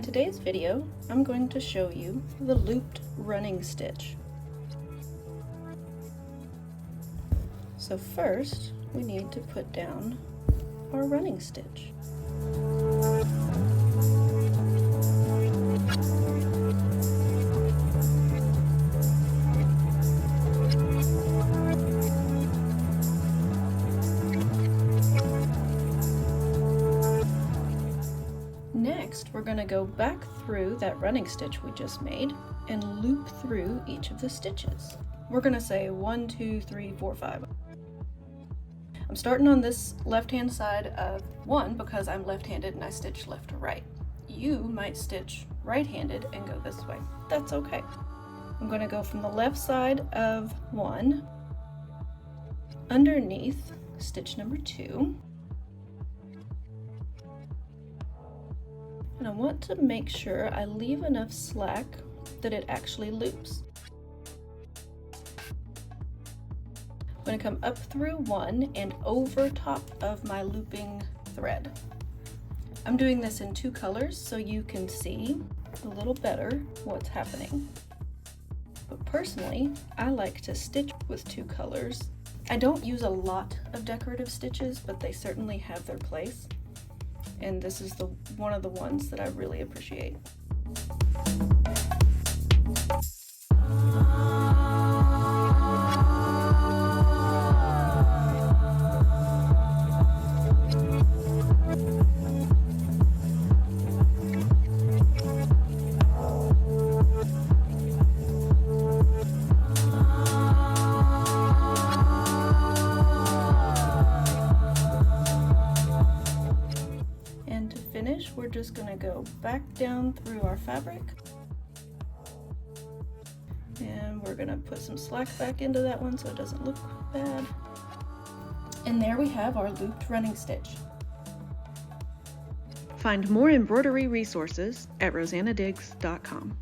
today's video, I'm going to show you the looped running stitch. So first, we need to put down our running stitch. Next, we're going to go back through that running stitch we just made and loop through each of the stitches. We're going to say 1, 2, 3, 4, 5. I'm starting on this left-hand side of 1 because I'm left-handed and I stitch left to right. You might stitch right-handed and go this way. That's okay. I'm going to go from the left side of 1, underneath stitch number 2. And I want to make sure I leave enough slack that it actually loops. I'm going to come up through 1 and over top of my looping thread. I'm doing this in 2 colors so you can see a little better what's happening. But personally, I like to stitch with 2 colors. I don't use a lot of decorative stitches, but they certainly have their place. And this is one of the ones that I really appreciate. We're just going to go back down through our fabric and we're going to put some slack back into that one so it doesn't look bad. And there we have our looped running stitch. Find more embroidery resources at rosannadigs.com.